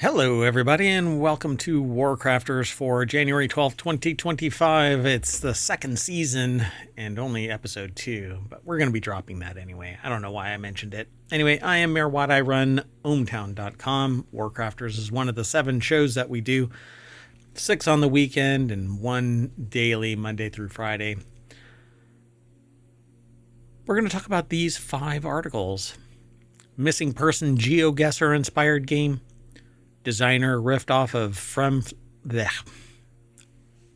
Hello, everybody, and welcome to WarCrafters for January 12th, 2025. It's the second season and only episode 2, but we're going to be dropping that anyway. I don't know why I mentioned it. Anyway, I am Mayor Watt. I run ohmtown.com. WarCrafters is one of the 7 shows that we do, 6 on the weekend and 1 daily, Monday through Friday. We're going to talk about these 5 articles. Missing person GeoGuessr inspired game. Designer riffed off of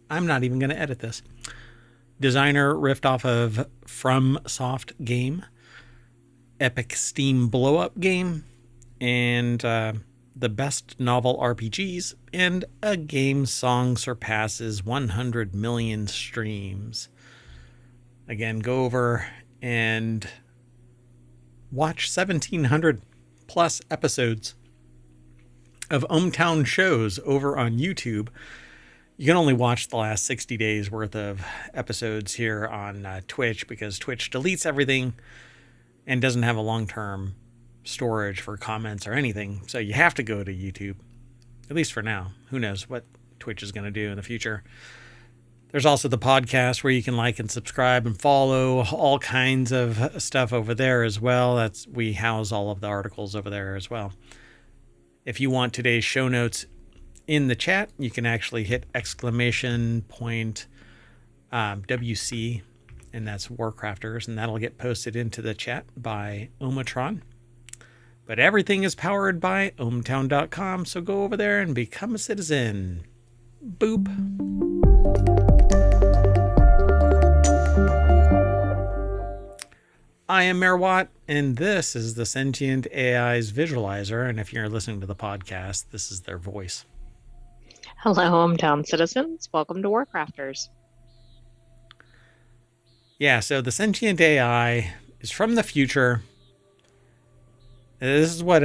I'm not even going to edit this. Designer riffed off of FromSoft game. Epic Steam blow-up game. And the best novel RPGs. And a game song surpasses 100 million streams. Again, go over and watch 1,700 plus episodes of ohmTown shows over on YouTube. You can only watch the last 60 days worth of episodes here on Twitch because Twitch deletes everything and doesn't have a long-term storage for comments or anything. So you have to go to YouTube, at least for now. Who knows what Twitch is going to do in the future. There's also the podcast where you can like and subscribe and follow all kinds of stuff over there as well. We house all of the articles over there as well. If you want today's show notes in the chat, you can actually hit !WC, and that's WarCrafters, and that'll get posted into the chat by Omatron. But everything is powered by ohmtown.com, so go over there and become a citizen. Boop. I am Mayor Watt, and this is the Sentient AI's visualizer. And if you're listening to the podcast, this is their voice. Hello, hometown citizens. Welcome to WarCrafters. Yeah, so the Sentient AI is from the future. This is what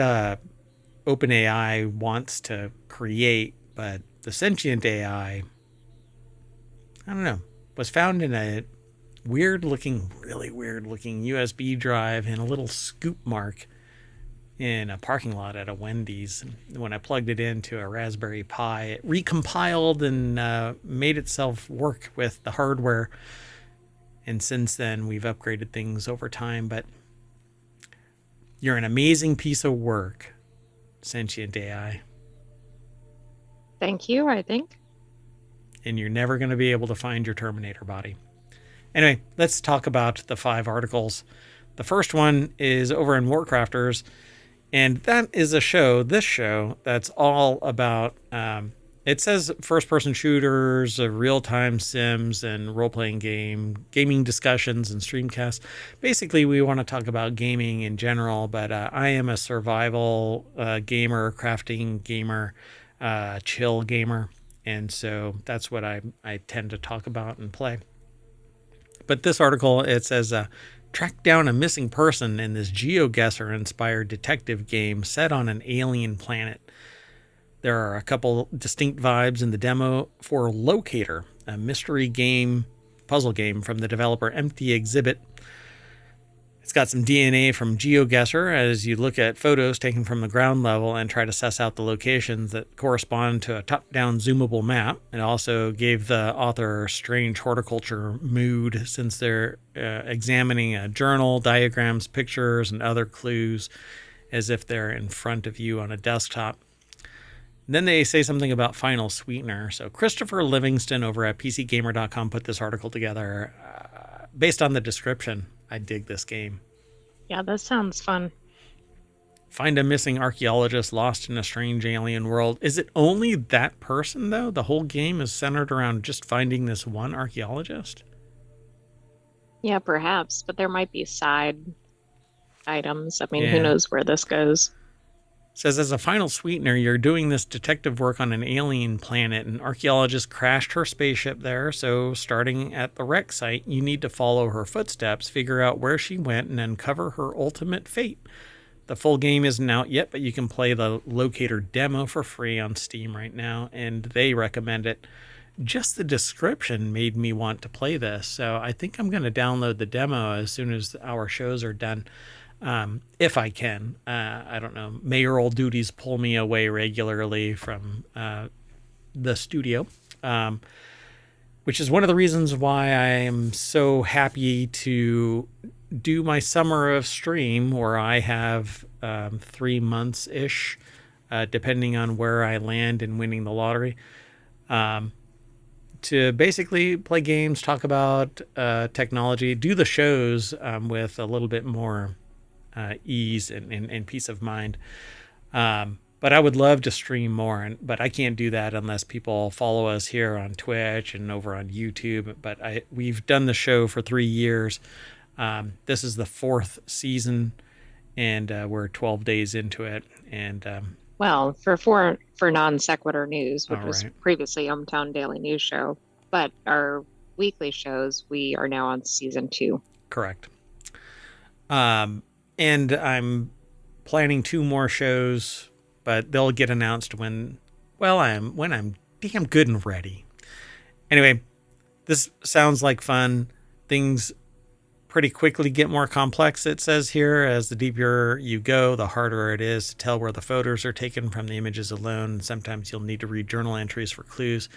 OpenAI wants to create, but the Sentient AI, I don't know, was found in a really weird looking USB drive and a little scoop mark in a parking lot at a Wendy's. When I plugged it into a Raspberry Pi, it recompiled and made itself work with the hardware. And since then, we've upgraded things over time. But you're an amazing piece of work, Sentient AI. Thank you, I think. And you're never going to be able to find your Terminator body. Anyway, let's talk about the 5 articles. The first one is over in WarCrafters, and that is this show that's all about, it says first-person shooters, real-time sims, and role-playing gaming discussions and streamcasts. Basically, we want to talk about gaming in general, but I am a survival gamer, crafting gamer, chill gamer, and so that's what I tend to talk about and play. But this article, it says, track down a missing person in this GeoGuessr-inspired detective game set on an alien planet. There are a couple distinct vibes in the demo for Locator, a mystery game, puzzle game from the developer Empty Exhibit. It's got some DNA from GeoGuessr as you look at photos taken from the ground level and try to suss out the locations that correspond to a top-down zoomable map. It also gave the author strange horticulture mood since they're examining a journal, diagrams, pictures, and other clues as if they're in front of you on a desktop. And then they say something about Final Sweetener. So Christopher Livingston over at PCGamer.com put this article together. Based on the description, I dig this game. Yeah, that sounds fun. Find a missing archaeologist lost in a strange alien world. Is it only that person, though? The whole game is centered around just finding this one archaeologist? Yeah, perhaps, but there might be side items. I mean, Who knows where this goes? Says, as a final sweetener, you're doing this detective work on an alien planet. An archaeologist crashed her spaceship there, so starting at the wreck site, you need to follow her footsteps, figure out where she went, and uncover her ultimate fate. The full game isn't out yet, but you can play the Locator demo for free on Steam right now, and they recommend it. Just the description made me want to play this, so I think I'm going to download the demo as soon as our shows are done. if I can. I don't know. Mayoral duties pull me away regularly from the studio, which is one of the reasons why I am so happy to do my summer of stream, where I have 3 months ish, depending on where I land in winning the lottery, to basically play games, talk about technology, do the shows with a little bit more ease and peace of mind. But I would love to stream more, but I can't do that unless people follow us here on Twitch and over on YouTube. But we've done the show for 3 years. This is the 4th season, and we're 12 days into it. And Well, for Non Sequitur News, which all was right. previously Hometown Daily News Show, but our weekly shows, we are now on season 2. Correct. And I'm planning 2 more shows, but they'll get announced when I'm damn good and ready. Anyway, this sounds like fun. Things pretty quickly get more complex, it says here. As the deeper you go, the harder it is to tell where the photos are taken from the images alone. Sometimes you'll need to read journal entries for clues.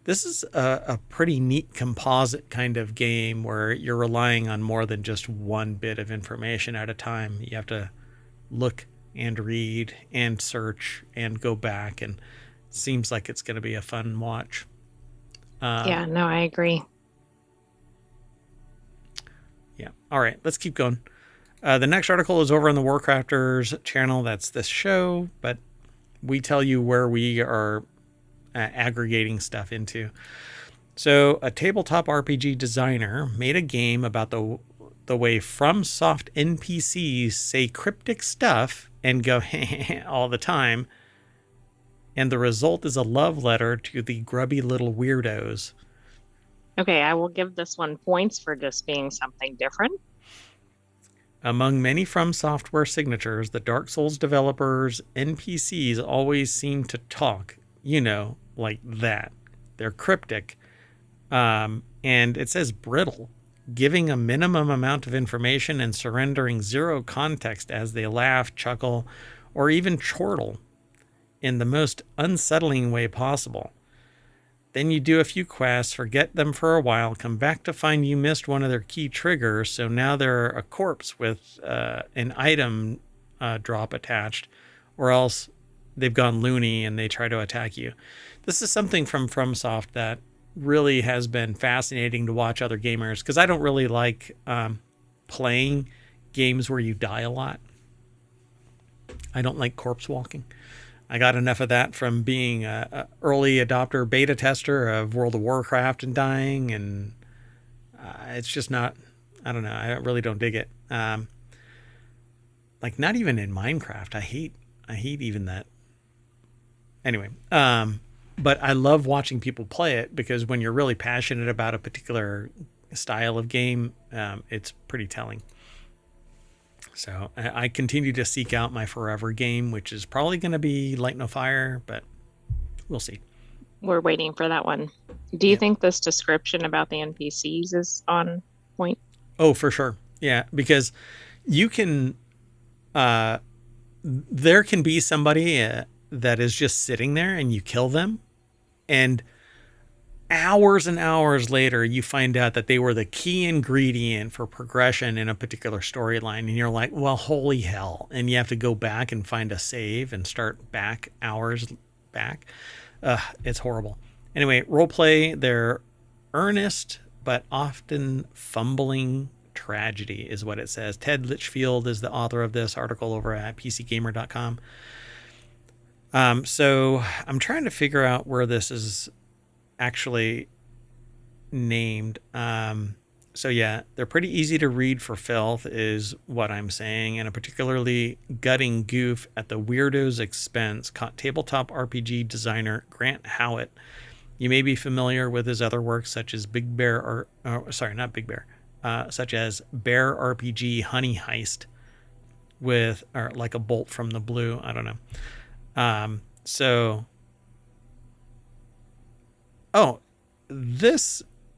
This is a pretty neat composite kind of game where you're relying on more than just one bit of information at a time. You have to look and read and search and go back, and it seems like it's going to be a fun watch. Yeah, no, I agree. Yeah. All right, let's keep going. The next article is over on the WarCrafters channel. That's this show, but we tell you where we are aggregating stuff into. So a tabletop RPG designer made a game about the way FromSoft NPCs say cryptic stuff and go all the time, and the result is a love letter to the grubby little weirdos. Okay, I will give this one points for just being something different. Among many From Software signatures, the Dark Souls developers' NPCs always seem to talk, like that. They're cryptic. And it says brittle, giving a minimum amount of information and surrendering zero context as they laugh, chuckle, or even chortle in the most unsettling way possible. Then you do a few quests, forget them for a while, come back to find you missed one of their key triggers, so now they're a corpse with an item drop attached, or else they've gone loony and they try to attack you. This is something from FromSoft that really has been fascinating to watch other gamers, because I don't really like playing games where you die a lot. I don't like corpse walking. I got enough of that from being an early adopter beta tester of World of Warcraft and dying, and it's just not, I don't know, I really don't dig it. Like not even in Minecraft. I hate even that. Anyway, but I love watching people play it, because when you're really passionate about a particular style of game, it's pretty telling. So I continue to seek out my forever game, which is probably going to be Light No Fire, but we'll see. We're waiting for that one. Do you think this description about the NPCs is on point? Oh, for sure. Yeah, because you can, there can be somebody that is just sitting there and you kill them, and hours and hours later, you find out that they were the key ingredient for progression in a particular storyline. And you're like, well, holy hell. And you have to go back and find a save and start back hours back. It's horrible. Anyway, roleplay, they're earnest, but often fumbling tragedy is what it says. Ted Litchfield is the author of this article over at PCGamer.com. So I'm trying to figure out where this is actually named. So yeah, they're pretty easy to read for filth is what I'm saying, and a particularly gutting goof at the weirdo's expense caught tabletop RPG designer Grant Howitt. You may be familiar with his other works such as such as Bear RPG Honey Heist or like a bolt from the blue. I don't know.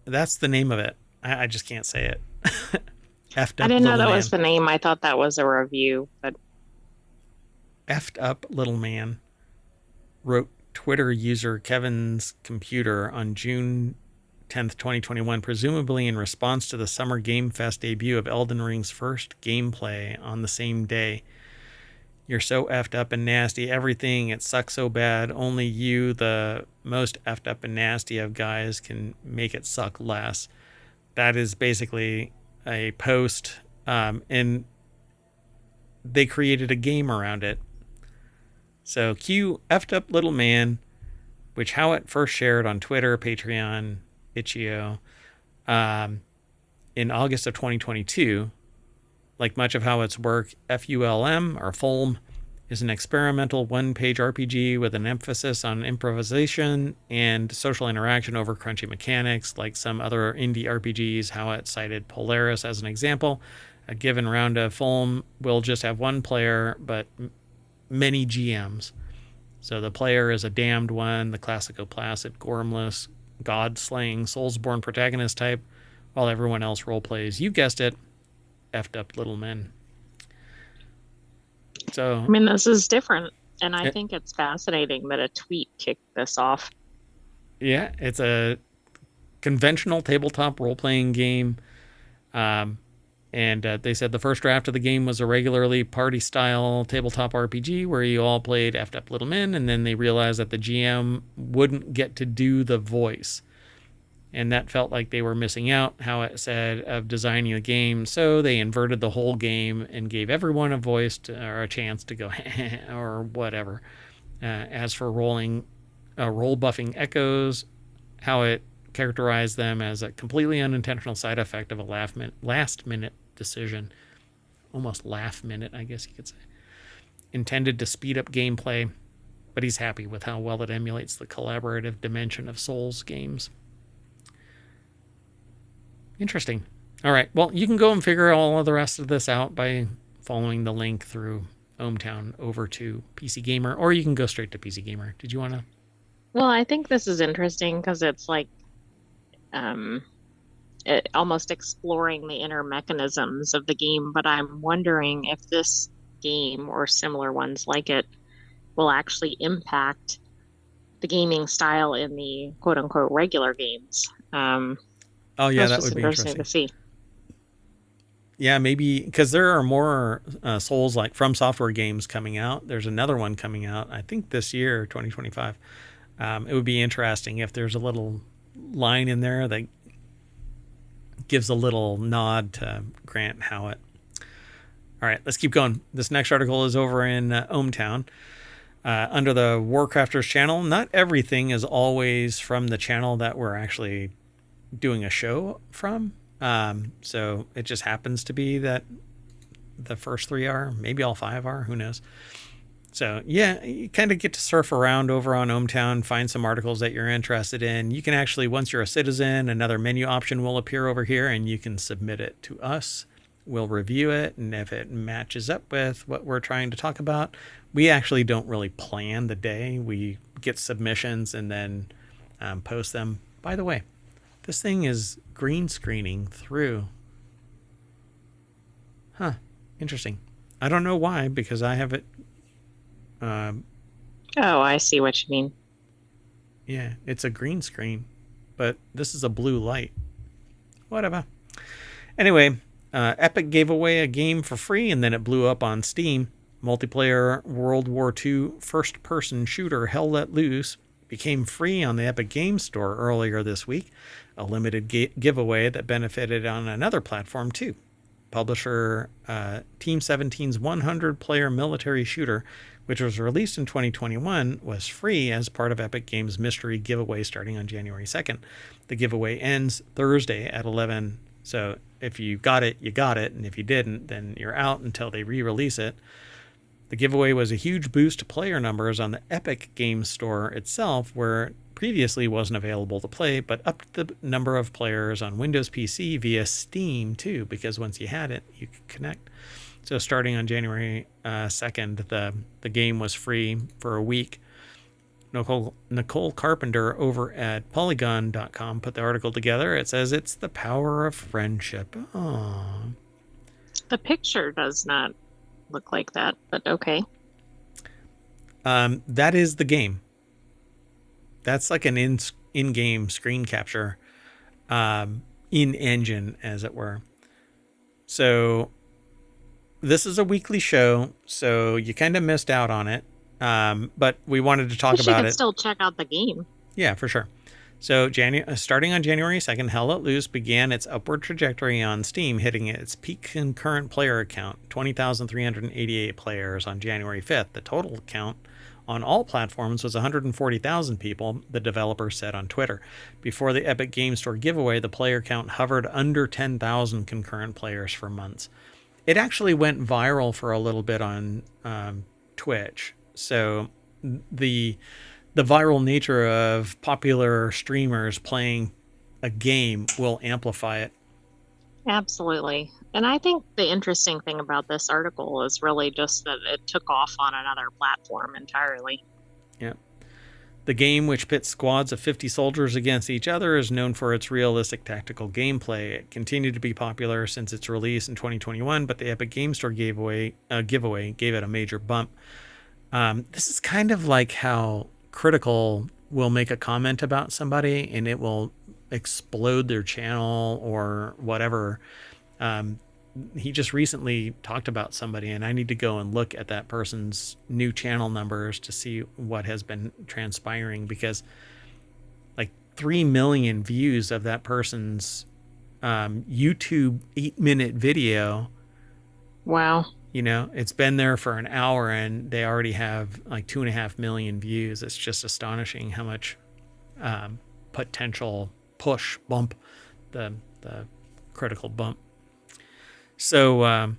That's the name of it. I just can't say it. Effed I up didn't know little that was man. the name. I thought that was a review, but Effed up little man wrote Twitter user Kevin's computer on June 10th, 2021, presumably in response to the Summer Game Fest debut of Elden Ring's first gameplay on the same day. You're so effed up and nasty. Everything, it sucks so bad. Only you, the most effed up and nasty of guys, can make it suck less. That is basically a post, and they created a game around it. So cue effed up little man, which Howitt first shared on Twitter, Patreon, itch.io, in August of 2022. Like much of Howitt's work, FULM, or FULM, is an experimental one-page RPG with an emphasis on improvisation and social interaction over crunchy mechanics. Like some other indie RPGs, Howitt cited Polaris as an example. A given round of FULM will just have one player, but many GMs. So the player is a damned one, the classical placid, gormless, god-slaying, soulsborne protagonist type, while everyone else role plays, you guessed it, effed up little men. So, I mean, this is different. And I think it's fascinating that a tweet kicked this off. yeah, it's a conventional tabletop role-playing game. And they said the first draft of the game was a regularly party-style tabletop RPG where you all played effed up little men, and then they realized that the GM wouldn't get to do the voice. And that felt like they were missing out, how it said, of designing the game. So they inverted the whole game and gave everyone a voice or a chance to go or whatever. As for role buffing echoes, how it characterized them as a completely unintentional side effect of a last minute decision. Almost laugh minute, I guess you could say. Intended to speed up gameplay, but he's happy with how well it emulates the collaborative dimension of Souls games. Interesting. All right. Well, you can go and figure all of the rest of this out by following the link through ohmTown over to PC Gamer, or you can go straight to PC Gamer. Did you want to? Well, I think this is interesting because it's like almost exploring the inner mechanisms of the game, but I'm wondering if this game or similar ones like it will actually impact the gaming style in the quote unquote regular games. Oh, yeah, That's that just would be interesting interesting. to see. Yeah, maybe because there are more Souls like From Software games coming out. There's another one coming out, I think this year, 2025. It would be interesting if there's a little line in there that gives a little nod to Grant Howitt. All right, let's keep going. This next article is over in ohmTown. Under the WarCrafters channel. Not everything is always from the channel that we're actually doing a show from. So it just happens to be that the first three are, maybe all five are, who knows. So yeah, you kind of get to surf around over on ohmTown, find some articles that you're interested in. You can actually, once you're a citizen, another menu option will appear over here and you can submit it to us. We'll review it, and if it matches up with what we're trying to talk about, we actually don't really plan the day. We get submissions and then post them. By the way, this thing is green screening through. Huh. Interesting. I don't know why, because I have it. Oh, I see what you mean. Yeah, it's a green screen, but this is a blue light. Whatever. Anyway, Epic gave away a game for free, and then it blew up on Steam. Multiplayer World War II first-person shooter Hell Let Loose became free on the Epic Games Store earlier this week, a limited giveaway that benefited on another platform too. Publisher Team 17's 100-player military shooter, which was released in 2021, was free as part of Epic Games' mystery giveaway starting on January 2nd. The giveaway ends Thursday at 11, so if you got it, you got it, and if you didn't, then you're out until they re-release it. The giveaway was a huge boost to player numbers on the Epic Games Store itself, where it previously wasn't available to play, but upped the number of players on Windows PC via Steam too, because once you had it, you could connect. So starting on January 2nd, the game was free for a week. Nicole Carpenter over at Polygon.com put the article together. It says it's the power of friendship. Aww. The picture does not look like that, but okay. That is the game. That's like an in-game screen capture, in engine, as it were. So this is a weekly show, so you kind of missed out on it. But we wanted to talk But you about could it. still check out the game. Yeah, for sure. So starting on January 2nd, Hell Let Loose began its upward trajectory on Steam, hitting its peak concurrent player count, 20,388 players on January 5th. The total count on all platforms was 140,000 people, the developer said on Twitter. Before the Epic Game Store giveaway, the player count hovered under 10,000 concurrent players for months. It actually went viral for a little bit on Twitch. So the viral nature of popular streamers playing a game will amplify it. Absolutely. And I think the interesting thing about this article is really just that it took off on another platform entirely. Yeah. The game, which pits squads of 50 soldiers against each other, is known for its realistic tactical gameplay. It continued to be popular since its release in 2021, but the Epic Game Store giveaway gave it a major bump. This is kind of like how Critical will make a comment about somebody and it will explode their channel or whatever. He just recently talked about somebody, and I need to go and look at that person's new channel numbers to see what has been transpiring, because like 3 million views of that person's YouTube 8-minute video. Wow. You know, it's been there for an hour and they already have like 2.5 million views. It's just astonishing how much potential push bump the Critical bump. So,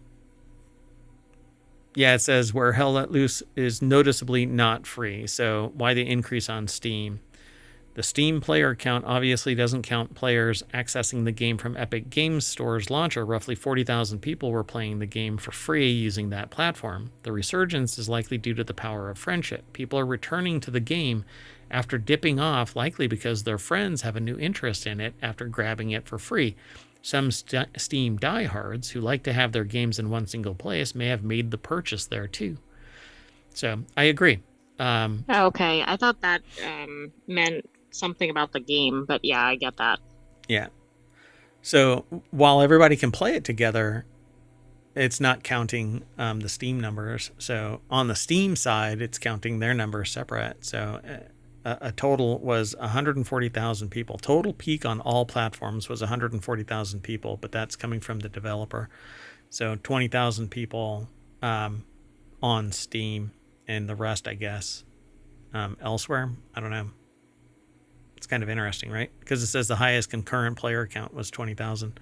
yeah, it says where Hell Let Loose is noticeably not free. So why the increase on Steam? The Steam player count obviously doesn't count players accessing the game from Epic Games Store's launcher. Roughly 40,000 people were playing the game for free using that platform. The resurgence is likely due to the power of friendship. People are returning to the game after dipping off, likely because their friends have a new interest in it after grabbing it for free. Some Steam diehards who like to have their games in one single place may have made the purchase there too. So I agree. Okay. I thought that meant something about the game, but yeah, I get that. Yeah. So while everybody can play it together, it's not counting the Steam numbers. So on the Steam side, it's counting their numbers separate. So a total was 140,000 people. Total peak on all platforms was 140,000 people, but that's coming from the developer. So 20,000 people on Steam, and the rest, I guess, elsewhere. I don't know. It's kind of interesting, right? Because it says the highest concurrent player count was 20,000.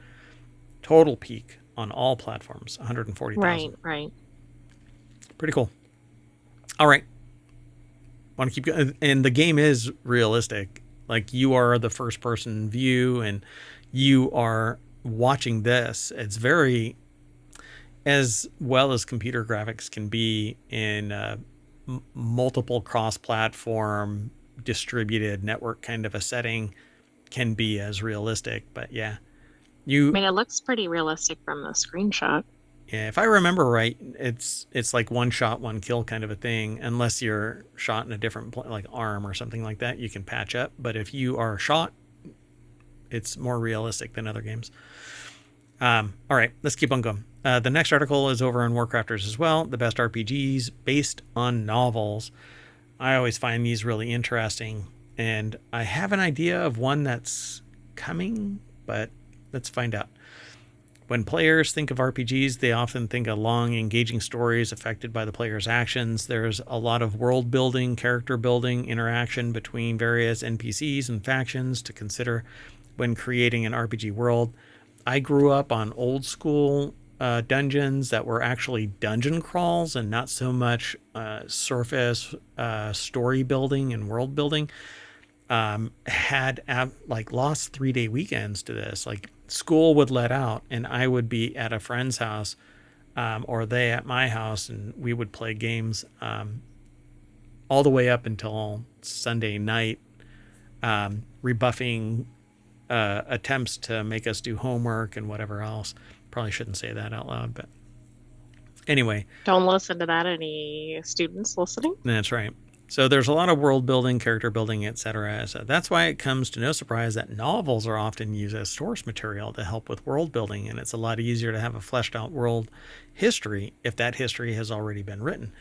Total peak on all platforms, 140,000. Right. Pretty cool. All right. Want to keep going? And the game is realistic. Like, you are the first person view and you are watching this. It's very, as well as computer graphics can be in multiple cross-platform distributed network kind of a setting, can be as realistic. But yeah, I mean, it looks pretty realistic from the screenshot. Yeah, if I remember right, it's like one shot, one kill kind of a thing. Unless you're shot in a different like arm or something like that, you can patch up. But if you are shot, it's more realistic than other games. All right, let's keep on going. The next article is over on WarCrafters as well. The best RPGs based on novels. I always find these really interesting, and I have an idea of one that's coming, but let's find out. When players think of RPGs, they often think of long, engaging stories affected by the player's actions. There's a lot of world building, character building, interaction between various NPCs and factions to consider when creating an RPG world. I grew up on old school dungeons that were actually dungeon crawls and not so much surface story building and world building. Had lost 3-day weekends to this. Like, school would let out and I would be at a friend's house or they at my house, and we would play games all the way up until Sunday night, rebuffing attempts to make us do homework and whatever else. Probably shouldn't say that out loud, but Anyway, Don't listen to that. Any students listening? that's right. So there's a lot of world building, character building, etc. So that's why it comes to no surprise that novels are often used as source material to help with world building, and it's a lot easier to have a fleshed out world history if that history has already been written.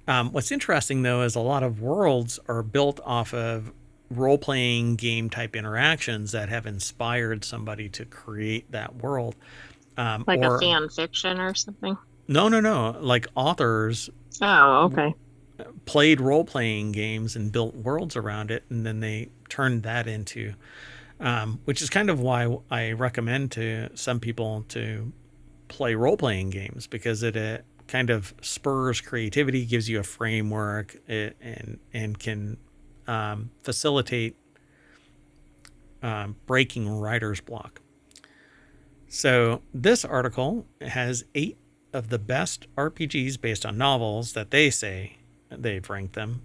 What's interesting though is a lot of worlds are built off of role-playing game type interactions that have inspired somebody to create that world. Like a Or fan fiction or something? no, like authors Oh, okay. played role-playing games and built worlds around it, and then they turned that into which is kind of why I recommend to some people to play role-playing games, because it kind of spurs creativity, gives you a framework, and can facilitate breaking writer's block. So this article has 8 of the best RPGs based on novels that they say they've ranked them.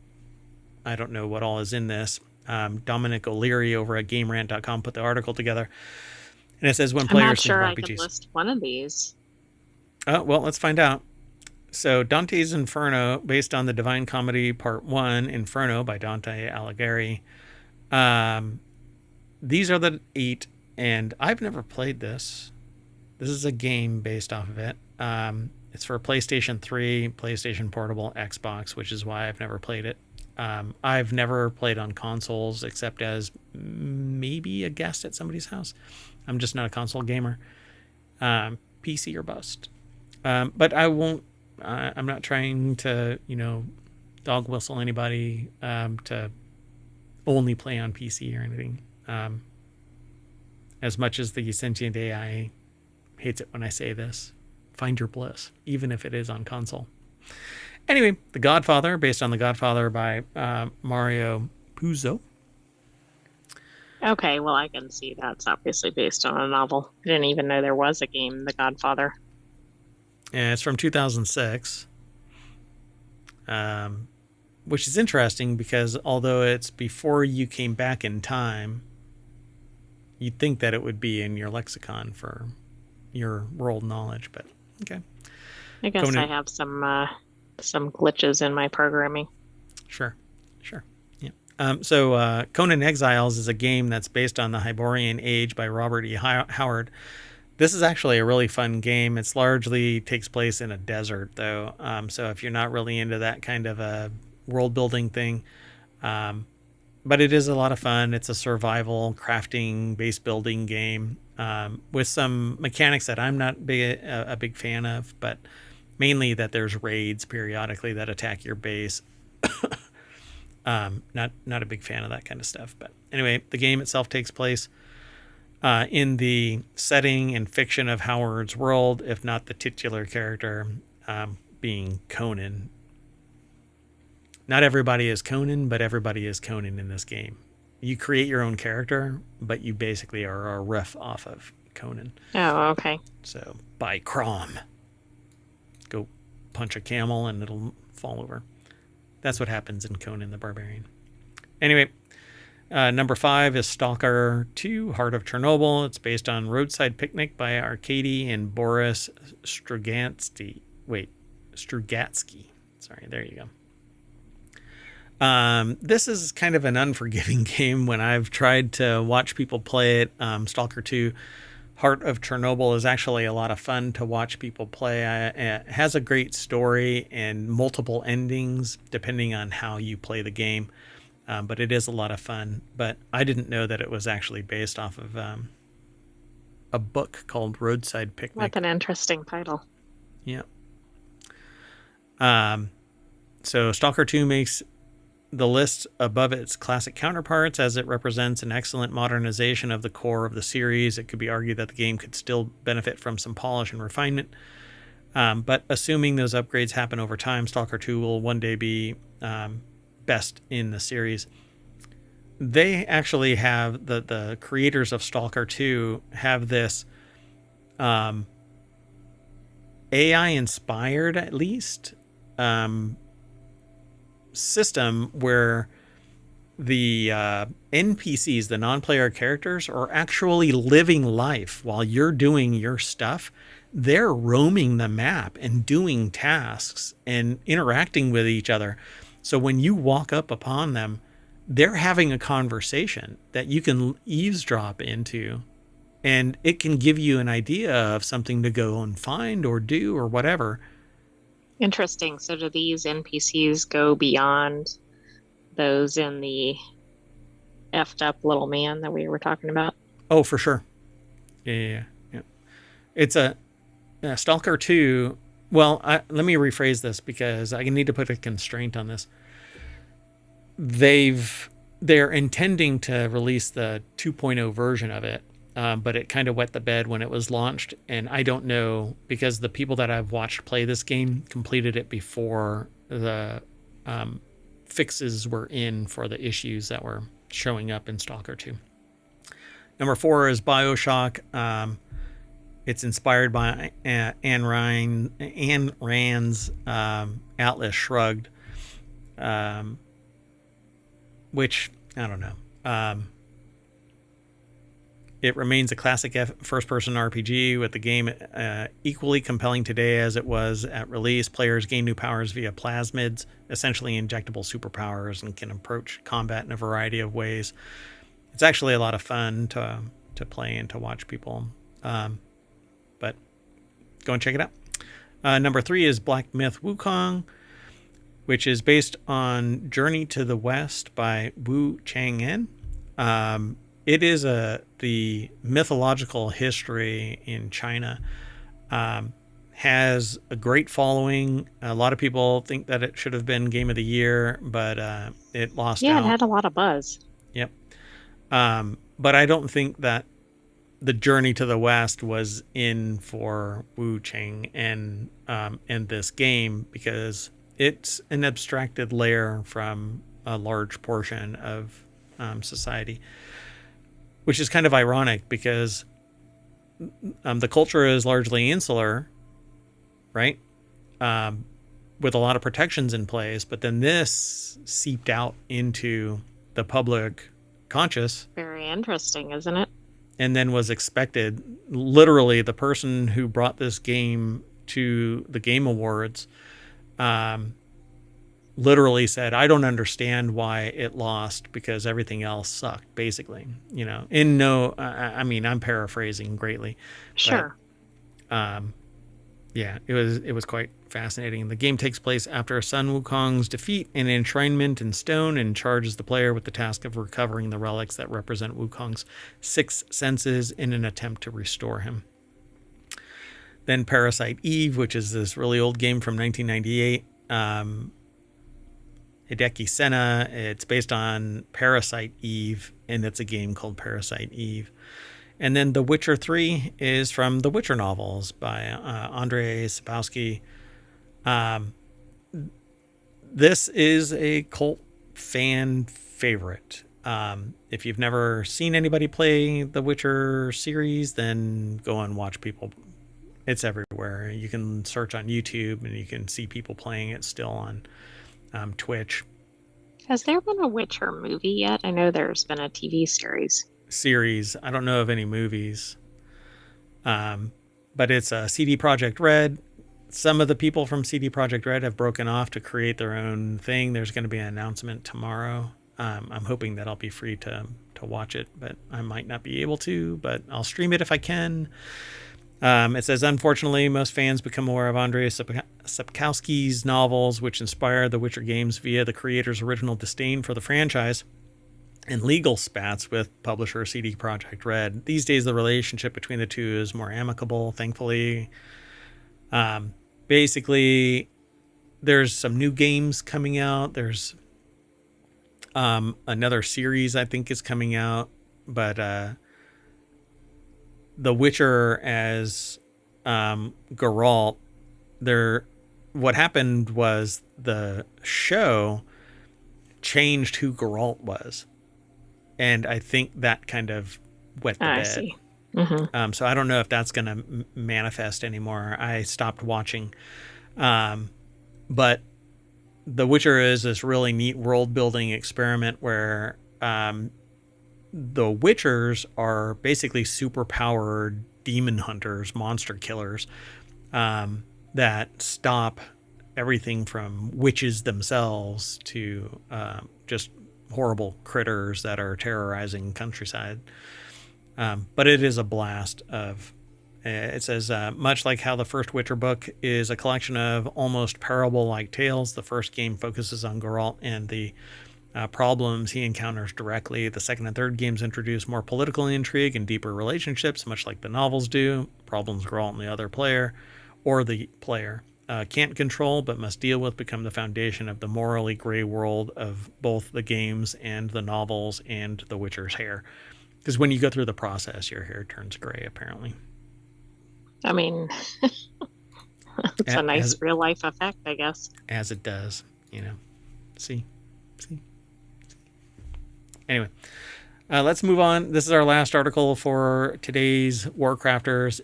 I don't know what all is in this. Dominic O'Leary over at GameRant.com put the article together, and it says when I'm not players think sure of I could RPGs. list one of these. Well, let's find out. So Dante's Inferno, based on the Divine Comedy Part 1, Inferno by Dante Alighieri. These are the 8, and I've never played this. This is a game based off of it. It's for PlayStation 3, PlayStation Portable, Xbox, which is why I've never played it. I've never played on consoles except as maybe a guest at somebody's house. I'm just not a console gamer. PC or bust. But I won't. I'm not trying to, dog whistle anybody to only play on PC or anything. As much as the sentient AI hates it when I say this, find your bliss, even if it is on console. Anyway, The Godfather, based on The Godfather by Mario Puzo. Okay, well, I can see that's obviously based on a novel. I didn't even know there was a game, The Godfather. And it's from 2006, which is interesting because although it's before you came back in time, you'd think that it would be in your lexicon for your world knowledge, but okay. I guess I have some glitches in my programming. Sure. Yeah. So Conan Exiles is a game that's based on the Hyborian Age by Robert E. Howard. This is actually a really fun game. It's largely takes place in a desert, though. So if you're not really into that kind of a world building thing, but it is a lot of fun. It's a survival, crafting, base building game with some mechanics that I'm not a big fan of, but mainly that there's raids periodically that attack your base. Not a big fan of that kind of stuff. But anyway, the game itself takes place in the setting and fiction of Howard's world, if not the titular character being Conan. Not everybody is Conan, but everybody is Conan in this game. You create your own character, but you basically are a riff off of Conan. Oh, okay. So, by Crom. Go punch a camel and it'll fall over. That's what happens in Conan the Barbarian. Anyway, number 5 is Stalker 2, Heart of Chernobyl. It's based on Roadside Picnic by Arkady and Boris Strugatsky. Sorry, there you go. This is kind of an unforgiving game when I've tried to watch people play it. Stalker 2, Heart of Chernobyl is actually a lot of fun to watch people play. It has a great story and multiple endings depending on how you play the game. But it is a lot of fun. But I didn't know that it was actually based off of a book called Roadside Picnic. That's an interesting title. Yeah. So Stalker 2 makes the list above its classic counterparts as it represents an excellent modernization of the core of the series. It could be argued that the game could still benefit from some polish and refinement. But assuming those upgrades happen over time, Stalker 2 will one day be best in the series. They actually have, the creators of Stalker 2 have this AI-inspired, at least, system where the NPCs, the non-player characters, are actually living life while you're doing your stuff. they're roaming the map and doing tasks and interacting with each other. So when you walk up upon them, they're having a conversation that you can eavesdrop into, and it can give you an idea of something to go and find or do or whatever. Interesting. So do these NPCs go beyond those in the effed up little man that we were talking about? Oh, for sure. Yeah. It's a Stalker 2. Well, let me rephrase this because I need to put a constraint on this. They're intending to release the 2.0 version of it, but it kind of wet the bed when it was launched. And I don't know, because the people that I've watched play this game completed it before the fixes were in for the issues that were showing up in Stalker 2. Number 4 is BioShock. It's inspired by Ayn Rand's Atlas Shrugged, which, I don't know. It remains a classic first-person RPG with the game equally compelling today as it was at release. Players gain new powers via plasmids, essentially injectable superpowers, and can approach combat in a variety of ways. It's actually a lot of fun to play and to watch people. But go and check it out. Number 3 is Black Myth Wukong, which is based on Journey to the West by Wu Chang'an. It is the mythological history in China. Has a great following. A lot of people think that it should have been Game of the Year, but it lost out. Yeah, it had a lot of buzz. Yep. But I don't think that the Journey to the West was in for Wu Chang and this game, because it's an abstracted layer from a large portion of society, which is kind of ironic because the culture is largely insular, right? With a lot of protections in place, but then this seeped out into the public conscious. Very interesting, isn't it? And then was expected. Literally, the person who brought this game to the Game Awards literally said, I don't understand why it lost because everything else sucked, basically. You know, I mean, I'm paraphrasing greatly. Sure. But, yeah, it was quite fascinating. The game takes place after Sun Wukong's defeat and enshrinement in stone, and charges the player with the task of recovering the relics that represent Wukong's 6 senses in an attempt to restore him. Then Parasite Eve, which is this really old game from 1998. Hideki Senna. It's based on Parasite Eve, and it's a game called Parasite Eve. And then The Witcher 3 is from the Witcher novels by Andrzej Sapkowski. This is a cult fan favorite. If you've never seen anybody play the Witcher series, then go and watch people. It's everywhere. You can search on YouTube and you can see people playing it still on Twitch. Has there been a Witcher movie yet? I know there's been a TV series. I don't know of any movies. But it's a CD Projekt Red. Some of the people from CD Projekt Red have broken off to create their own thing. There's going to be an announcement tomorrow. I'm hoping that I'll be free to watch it, but I might not be able to, but I'll stream it if I can. It says, unfortunately, most fans become aware of Andrzej Sapkowski's novels, which inspired the Witcher games via the creator's original disdain for the franchise and legal spats with publisher CD Projekt Red. These days, the relationship between the two is more amicable, thankfully. Basically, there's some new games coming out. There's another series I think is coming out, but The Witcher as Geralt, what happened was the show changed who Geralt was. And I think that kind of wet the bed. I see. Mm-hmm. So I don't know if that's going to manifest anymore. I stopped watching. But The Witcher is this really neat world-building experiment where the Witchers are basically super-powered demon hunters, monster killers, that stop everything from witches themselves to just horrible critters that are terrorizing countryside. But it is a blast of. It says, much like how the first Witcher book is a collection of almost parable-like tales, the first game focuses on Geralt and the problems he encounters directly. The second and third games introduce more political intrigue and deeper relationships, much like the novels do. Problems Geralt and the other player, or the player, can't control but must deal with, become the foundation of the morally gray world of both the games and the novels and the Witcher's hair. Because when you go through the process, your hair turns gray, apparently. I mean, it's a nice real life effect, I guess. As it does, See. Anyway, let's move on. This is our last article for today's WarCrafters.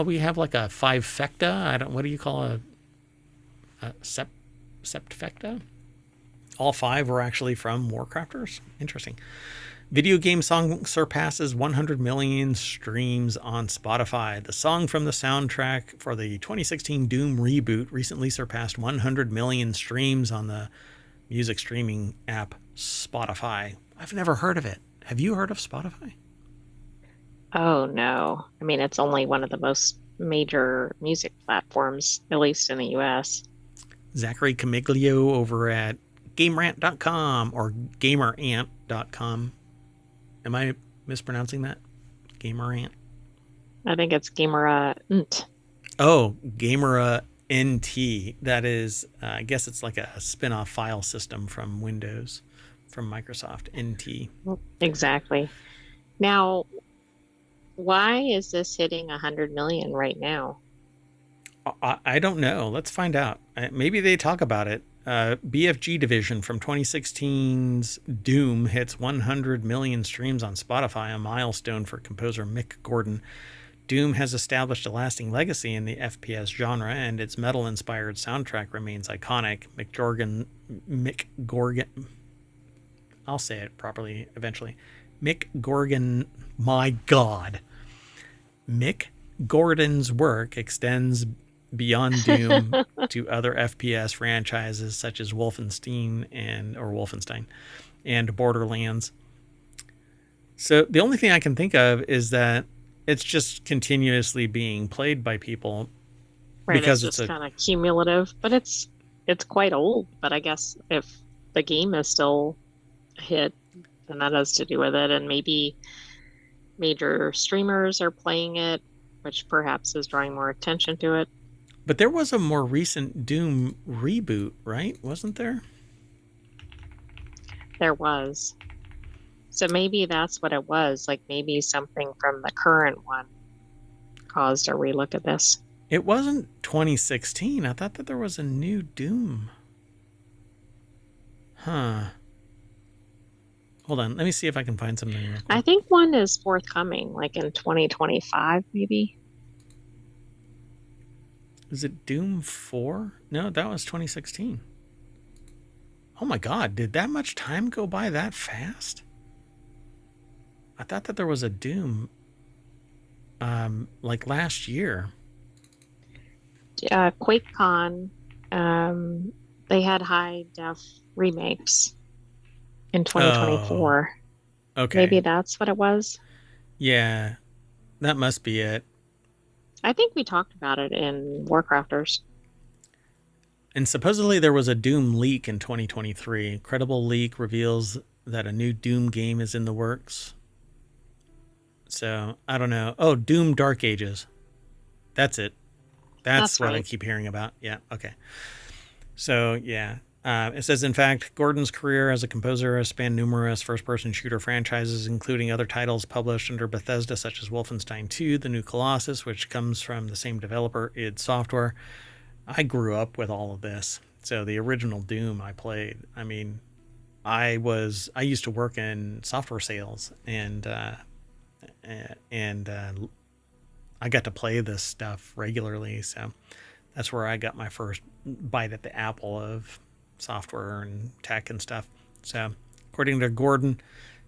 We have like a fivefecta. What do you call a septfecta? All five were actually from WarCrafters. Interesting. Video game song surpasses 100 million streams on Spotify. The song from the soundtrack for the 2016 Doom reboot recently surpassed 100 million streams on the music streaming app Spotify. I've never heard of it. Have you heard of Spotify? Oh, no. I mean, it's only one of the most major music platforms, at least in the US. Zachary Camiglio over at GameRant.com or GamerAnt.com. Am I mispronouncing that? Gamerant? I think it's Gamerant. Oh, Gamerant. That is, I guess it's like a spin-off file system from Windows, from Microsoft, NT. Exactly. Now, why is this hitting 100 million right now? I don't know. Let's find out. Maybe they talk about it. BFG Division from 2016's Doom hits 100 million streams on Spotify, a milestone for composer Mick Gordon. Doom has established a lasting legacy in the FPS genre, and its metal-inspired soundtrack remains iconic. Mick Gordon, I'll say it properly eventually. Mick Gordon, my God. Mick Gordon's work extends beyond Doom to other FPS franchises such as Wolfenstein and Borderlands. So the only thing I can think of is that it's just continuously being played by people, right? Because it's kind of cumulative, but it's quite old. But I guess if the game is still a hit, then that has to do with it, and maybe major streamers are playing it, which perhaps is drawing more attention to it. But there was a more recent Doom reboot, right? Wasn't there? There was. So maybe that's what it was. Like maybe something from the current one caused a relook at this. It wasn't 2016. I thought that there was a new Doom. Huh. Hold on. Let me see if I can find something real quick. I think one is forthcoming, like in 2025, maybe. Is it Doom 4? No, that was 2016. Oh my God, did that much time go by that fast? I thought that there was a Doom like last year. QuakeCon, they had high def remakes in 2024. Oh, okay. Maybe that's what it was. Yeah, that must be it. I think we talked about it in WarCrafters. And supposedly there was a Doom leak in 2023. Credible leak reveals that a new Doom game is in the works. So, I don't know. Oh, Doom Dark Ages. That's it. That's what right. I keep hearing about. Yeah, okay. So, yeah. It says, in fact, Gordon's career as a composer has spanned numerous first-person shooter franchises, including other titles published under Bethesda, such as Wolfenstein 2, The New Colossus, which comes from the same developer, id Software. I grew up with all of this. So the original Doom I played. I mean, I used to work in software sales, and I got to play this stuff regularly. So that's where I got my first bite at the apple of software and tech and stuff. So according to Gordon,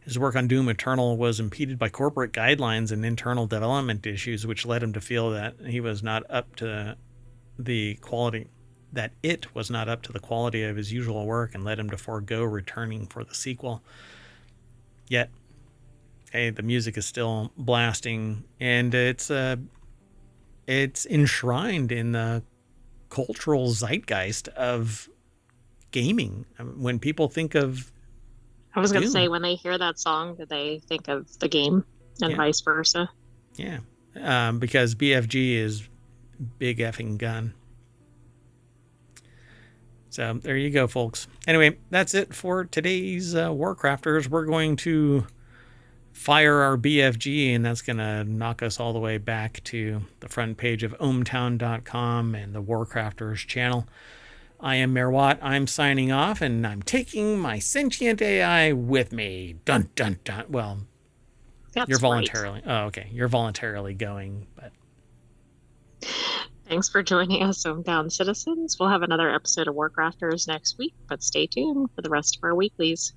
His work on Doom Eternal was impeded by corporate guidelines and internal development issues, which led him to feel that he was not up to the quality, that it was not up to the quality of his usual work, and led him to forego returning for the sequel. Yet, hey, the music is still blasting, and it's enshrined in the cultural zeitgeist of gaming. When people think of I was going to say, Doom, when they hear that song, do they think of the game and yeah, vice versa? yeah, because BFG is big effing gun. So there you go, folks. Anyway, that's it for today's WarCrafters. We're going to fire our BFG, and that's going to knock us all the way back to the front page of ohmtown.com and the WarCrafters channel. I am Merwat. I'm signing off, and I'm taking my sentient AI with me. Dun, dun, dun. Well, That's you're right. voluntarily. Oh, okay. You're voluntarily going, but Thanks for joining us, Hometown citizens. We'll have another episode of WarCrafters next week, but stay tuned for the rest of our weeklies.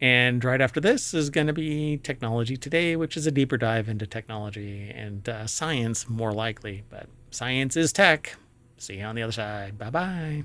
And right after this is going to be Technology Today, which is a deeper dive into technology and science, more likely. But science is tech. See you on the other side. Bye bye.